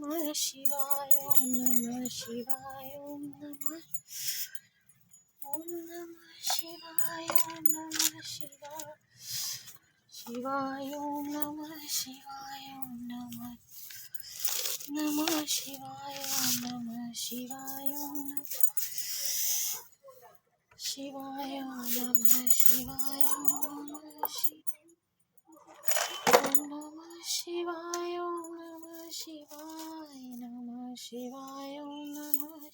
Namah Shivaya, Om Namah Shivaya, Om Namah Shivaya, Om Namah Shivaya, Shivaya, Om Namah Shivaya, Om Namah Shivaya, Om Namah Shivaya, Om Shivaya, Om Namah Shivaya, Om Namah Shivaya, Om Namah Shivaya, Namah Shivaya, Om Namah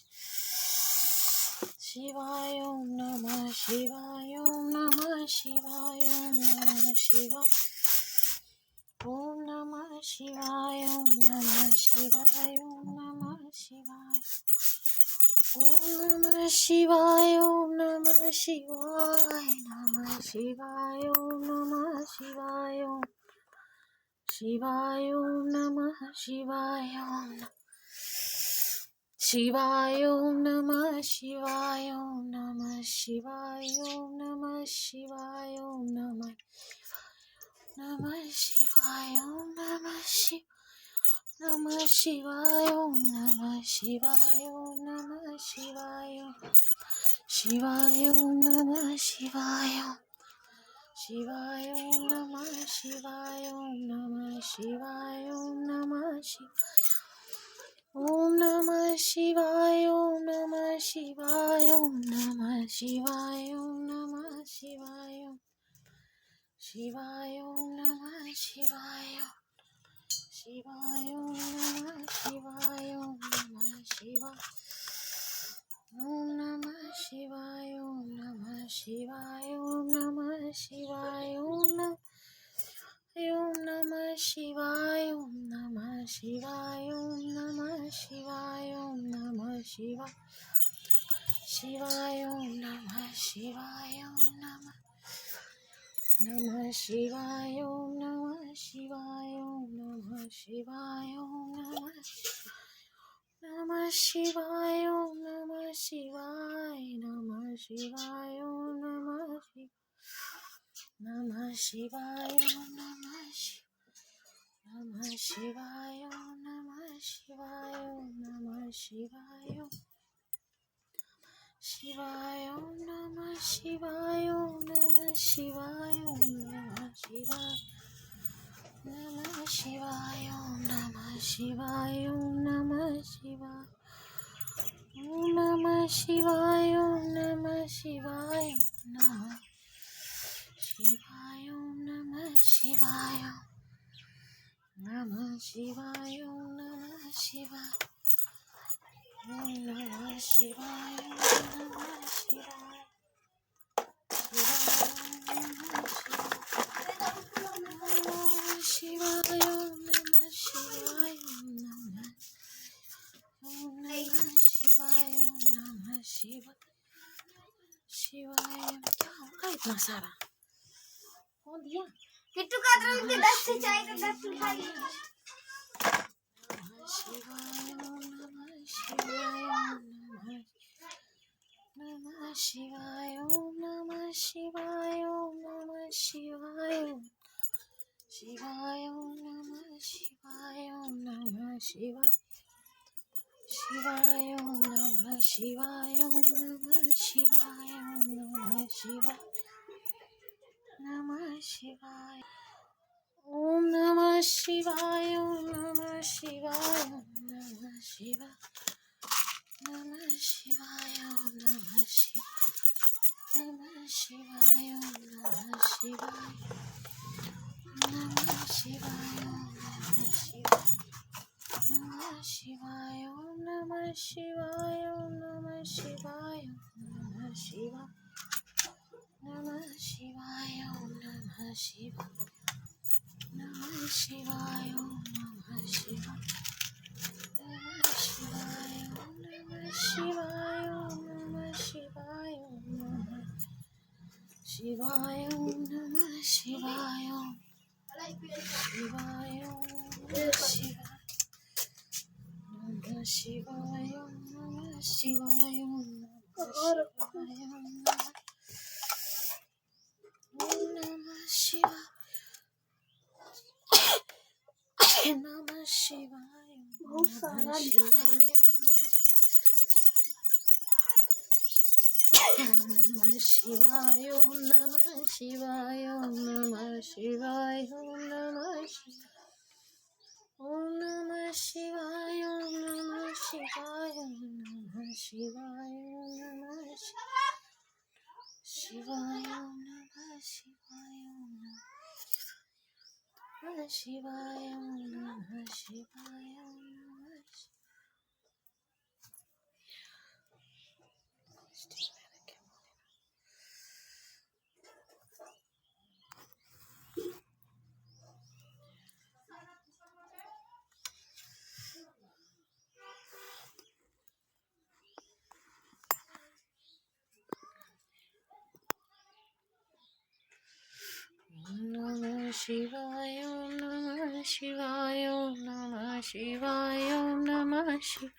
Shivaya, Om Namah Shivaya, Om Namah Shivaya, Om Namah Shivaya, Om Namah Shivaya, Om Namah Shivaya, Om Namah Shivaya, Om Namah Shivaya, Om Namah Shivaya, Namah Shivaya, Om Namah Shivaya, Shivaya, Om Namah Shivaya, Shivaya, Om Namah Shivaya, Om Namah Shivaya, Om Namah Shivaya, Om Namah Shivaya, Om Namah Shivaya, Namah Shivaya, Om Namah Shivaya, Om Namah Shivaya, Shivaya, Om Namah Shivaya, Shivaya, Om Namah Shivaya, Om Namah Shivaya, Om Namah Shivaya, Om Namah Shivaya, Om Namah Shivaya, Om Namah Shivaya, Om Namah Shivaya, Shivaya, Om Namah Shivaya, Shivaya, Om Namah Shivaya, Om Namah Shivaya, Om Namah Shivaya, Om Namah Shivaya, Om Namah Shivaya, Om Namah Shivaya, Om Namah Shivaya, Om Namah Shivaya, Om Namah Shivaya, Shivaya, Om Namah Shivaya, Om Namah Shivaya, Om Namah Shivaya, Om Namah Shivaya, Om Namah Shivaya, Om Namah Shivaya, Namah Shivaya, Om Namah Shivaya, Namah Shivaya, Om Namah Shivaya, Namah Shivaya, Om Namah Shivaya, Om Namah Shivaya, Shivaya, Om Namah Shivaya, Om Namah Shivaya, Om Namah Shivaya, Namah Shivaya, Om Namah Shivaya, Om Namah Shivaya, Om Namah Shivaya, Om Namah Shivaya, Namah Shivaya, Om Namah Shivaya, Namah Shivaya, Om Namah Shivaya, Om Namah Shivaya, Om Namah Shivaya, Shivaya, Om Namah Shivaya, Om Namah Shivaya, Om Namah Shivaya, Shivaya, क्या होगा इतना सारा? कौन दिया? किट्टू का तरह के 10 से चाय का 10 लिखाई। Shivaya, Om Namah Shivaya, Namah Shivaya, Om Namah Shivaya, Om Namah Shivaya, Shivaya, Om Namah Shivaya, Om Namah Shivaya, Shivaya, Om Namah Shivaya, Om Namah Shivaya, Om Namah Shivaya, Namah Shivaya, Om Namah Shivaya, Om Namah Shivaya, Om Namah Shivaya, Namah Shivaya, Om Namah Shivaya, Namah Shivaya, Om Namah Shivaya, Namah Shivaya, Om Namah Shivaya, Namah Shivaya, Om Namah Shivaya, Om Namah Shivaya, Namah Shivaya, Namah Shivaya, Om Namah Shivaya, Namah Shivaya, Om Namah Shivaya, Namah Shivaya, Om Namah Shivaya, Om Namah Shivaya, Om Namah Shivaya, Om Namah Shivaya, Shivaya, Om Namah Shivaya, Namah Shivaya, Om Namah Shivaya, Om Namah Shivaya, नमः शिवाय बहुत सारा शिवाय नमः शिवाय नमः शिवाय नमः शिवाय नमः शिवाय ओम नमः शिवाय नमः शिवाय नमः शिवाय नमः शिवाय नमः शिवाय नमः शिवाय नमः शिवाय नमः शिवाय नमः शिवाय नमः शिवाय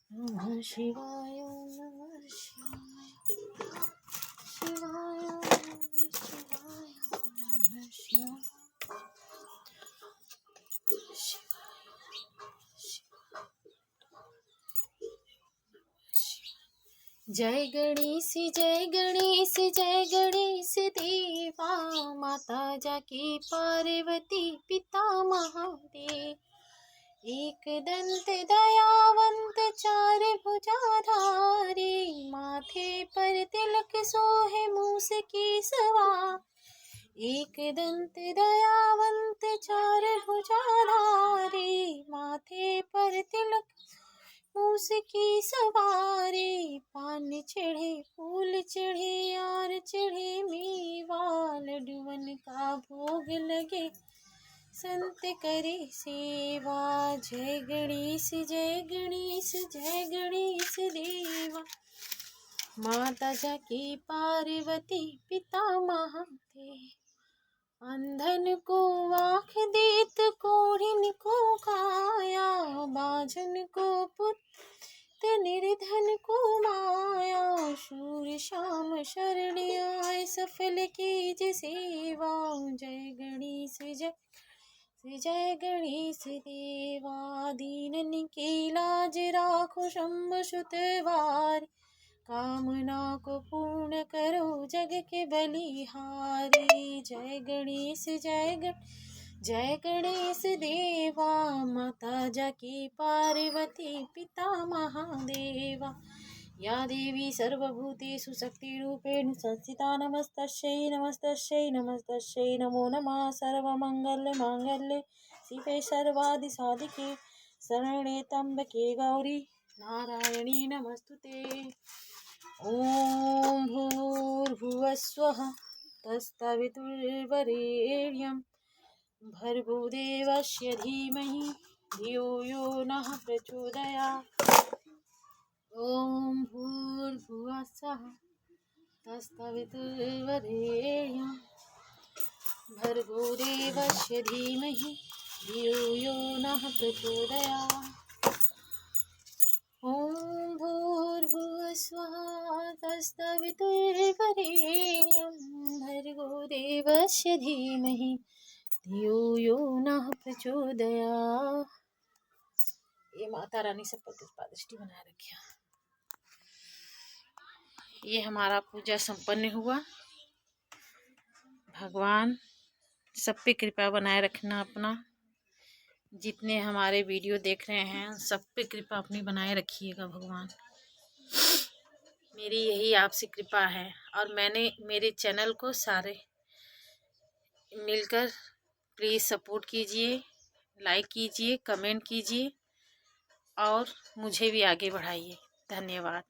नमः शिवाय नमः शिवाय नमः शिवाय जय गणेश जय गणेश जय गणेश देवा माता जाकी पार्वती पिता महादेव एक दंत दयावंत चार भुजाधारी माथे पर तिलक सोहे मूस की सवार एक दंत दयावंत चार भुजाधारी माथे पर तिलक उसकी सवारी पान चढ़े फूल चढ़े यार चढ़े मेवा लड्डुअन का भोग लगे संत करे सेवा जय गणेश जय गणेश जय गणेश देवा माता जाकी पार्वती पिता महादेव अंधन को आँख देत कोढ़िन को काया बाझन को पुत्र निर्धन को माया शूर श्याम शरण आए सफल कीज सेवा जय गणेश जय गणेश देवा दीनन की लाज राखो शंभ सुत वारी कामना को पूर्ण करो जग के बलिहारी जय गणेश जय गणेश देवा माता जाकी पार्वती पिता महादेवा या देवी सर्वभूतेषु शक्तिरूपेण संस्थिता नमस्तस्यै नमो नमः सर्वमंगलमांगल्ये शिवे सर्वादिसाधिके शरण्ये त्र्यंबके गौरी नारायणी नमस्तुते ओम भूर्भुवस्वः तत्सवितुर्वरेण्यं भर्गो देवस्य धीमहि धियो यो नः प्रचोदयात् ओम भूर्भुवस्वः तत्सवितुर्वरेण्यं भर्गो देवस्य धीमहि धियो यो नः प्रचोदयात् ओम भूर्भुवस्वः तत्सवितुर्वरेण्यं भर्गो देवस्य धीमहि धियो यो नः प्रचोदयात्। ये माता रानी सब पर कृपा दृष्टि बनाए रखे। ये हमारा पूजा संपन्न हुआ। भगवान सब पे कृपा बनाए रखना अपना। जितने हमारे वीडियो देख रहे हैं सब पे कृपा अपनी बनाए रखिएगा भगवान। मेरी यही आपसे कृपा है। और मैंने मेरे चैनल को सारे मिलकर प्लीज़ सपोर्ट कीजिए, लाइक कीजिए, कमेंट कीजिए और मुझे भी आगे बढ़ाइए। धन्यवाद।